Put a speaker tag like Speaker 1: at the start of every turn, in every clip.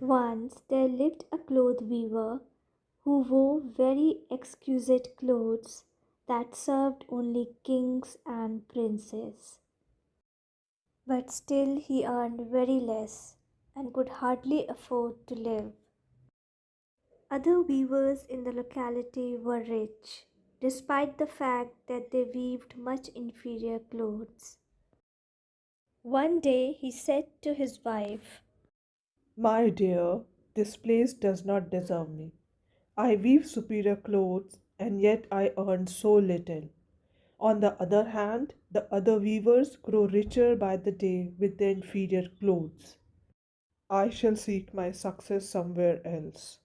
Speaker 1: Once there lived a cloth weaver who wore very exquisite clothes that served only kings and princes. But still he earned very less and could hardly afford to live. Other weavers in the locality were rich, despite the fact that they weaved much inferior clothes. One day he said to his wife,
Speaker 2: My dear, this place does not deserve me. I weave superior clothes, and yet I earn so little. On the other hand, the other weavers grow richer by the day with their inferior clothes. I shall seek my success somewhere else.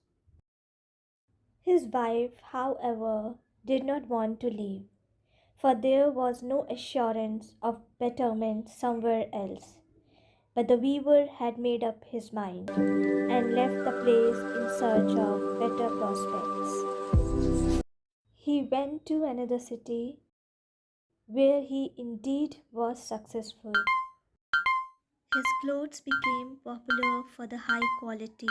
Speaker 1: His wife, however, did not want to leave, for there was no assurance of betterment somewhere else. But the weaver had made up his mind and left the place in search of better prospects. He went to another city where he indeed was successful. His clothes became popular for the high quality,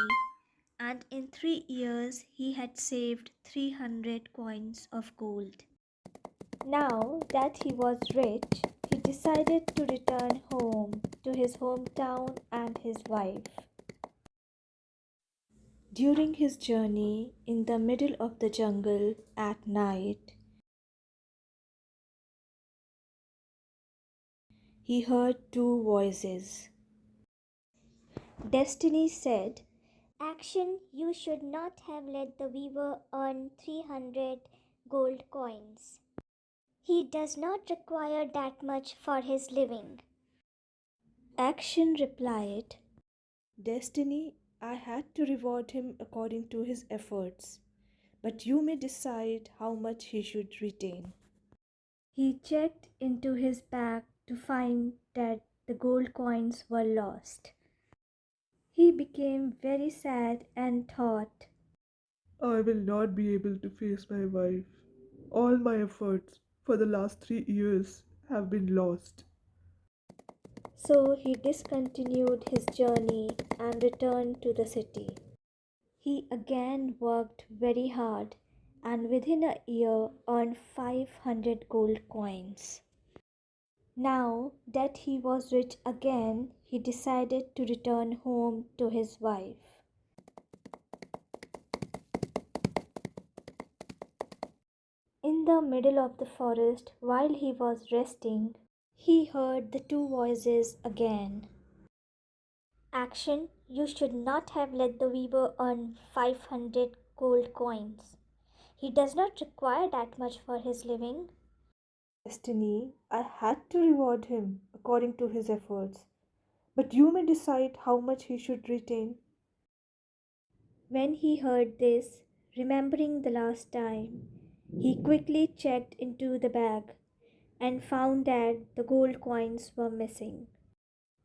Speaker 1: and in 3 years he had saved 300 coins of gold. Now that he was rich, he decided to return home to his hometown and his wife. During his journey in the middle of the jungle at night, he heard two voices. Destiny said,
Speaker 3: Action, you should not have let the weaver earn 300 gold coins. He does not require that much for his living.
Speaker 1: Action replied, Destiny, I had to reward him according to his efforts, but you may decide how much he should retain. He checked into his bag to find that the gold coins were lost. He became very sad and thought,
Speaker 2: I will not be able to face my wife. All my efforts for the last 3 years have been lost.
Speaker 1: so he discontinued his journey and returned to the city. He again worked very hard and within a year earned 500 gold coins. Now that he was rich again, he decided to return home to his wife. In the middle of the forest, while he was resting, he heard the two voices again.
Speaker 3: Action, you should not have let the weaver earn 500 gold coins. He does not require that much for his living.
Speaker 1: Destiny, I had to reward him according to his efforts, but you may decide how much he should retain. When he heard this, remembering the last time, he quickly checked into the bag and found that the gold coins were missing.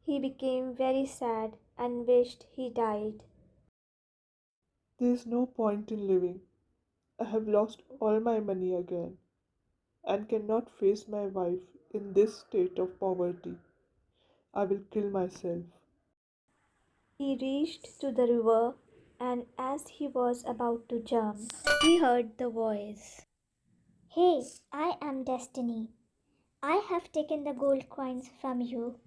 Speaker 1: He became very sad and wished he died.
Speaker 2: There is no point in living. I have lost all my money again and cannot face my wife in this state of poverty. I will kill myself.
Speaker 1: He reached to the river, and as he was about to jump, he heard the voice.
Speaker 3: Hey, I am Destiny. I have taken the gold coins from you,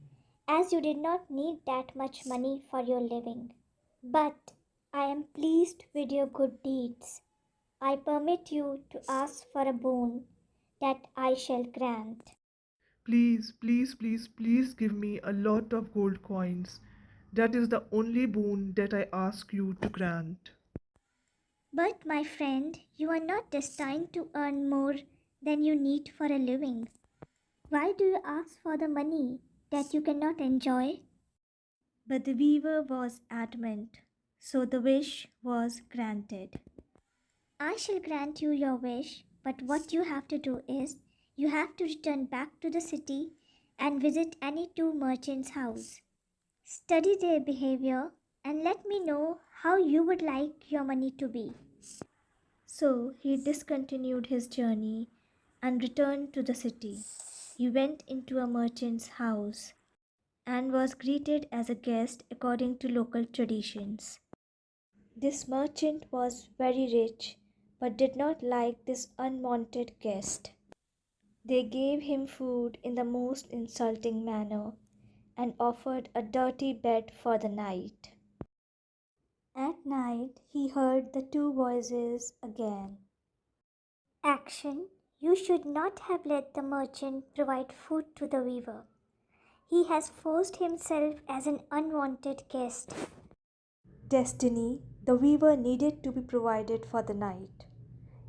Speaker 3: as you did not need that much money for your living. But I am pleased with your good deeds. I permit you to ask for a boon that I shall grant.
Speaker 2: Please, please, please, please give me a lot of gold coins. That is the only boon that I ask you to grant.
Speaker 3: But, my friend, you are not destined to earn more than you need for a living. Why do you ask for the money that you cannot enjoy?
Speaker 1: But the weaver was adamant, so the wish was granted.
Speaker 3: I shall grant you your wish, but what you have to do is you have to return back to the city and visit any two merchants' house. Study their behavior and let me know how you would like your money to be.
Speaker 1: So he discontinued his journey and returned to the city. He went into a merchant's house and was greeted as a guest according to local traditions. This merchant was very rich, but did not like this unwanted guest. They gave him food in the most insulting manner and offered a dirty bed for the night. At night he heard the two voices again.
Speaker 3: Action. You should not have let the merchant provide food to the weaver. He has forced himself as an unwanted guest.
Speaker 1: Destiny, the weaver needed to be provided for the night,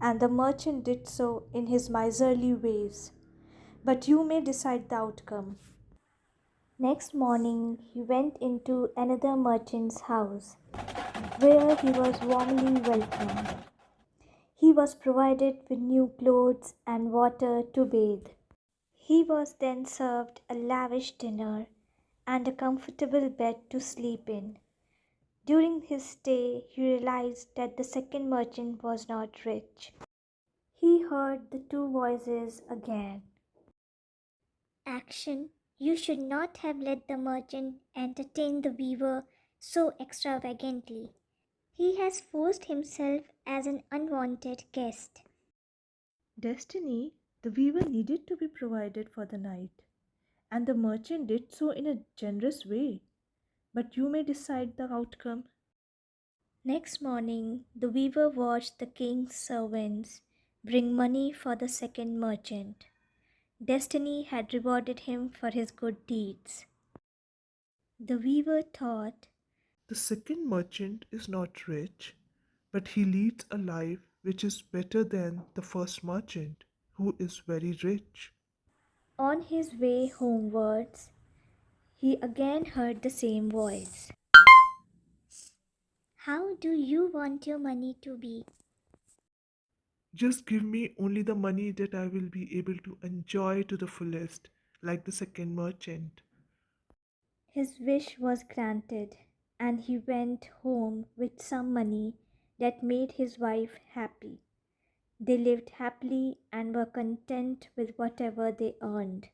Speaker 1: and the merchant did so in his miserly ways. But you may decide the outcome. Next morning he went into another merchant's house, where he was warmly welcomed. He was provided with new clothes and water to bathe. He was then served a lavish dinner and a comfortable bed to sleep in. During his stay, he realized that the second merchant was not rich. He heard the two voices again.
Speaker 3: Action. You should not have let the merchant entertain the weaver so extravagantly. He has forced himself as an unwanted guest.
Speaker 1: Destiny, the weaver needed to be provided for the night, and the merchant did so in a generous way. But you may decide the outcome. Next morning, the weaver watched the king's servants bring money for the second merchant. Destiny had rewarded him for his good deeds. The weaver thought,
Speaker 2: The second merchant is not rich, but he leads a life which is better than the first merchant, who is very rich.
Speaker 1: on his way homewards, he again heard the same voice.
Speaker 3: How do you want your money to be?
Speaker 2: Just give me only the money that I will be able to enjoy to the fullest, like the second merchant.
Speaker 1: His wish was granted, and he went home with some money that made his wife happy. They lived happily and were content with whatever they earned.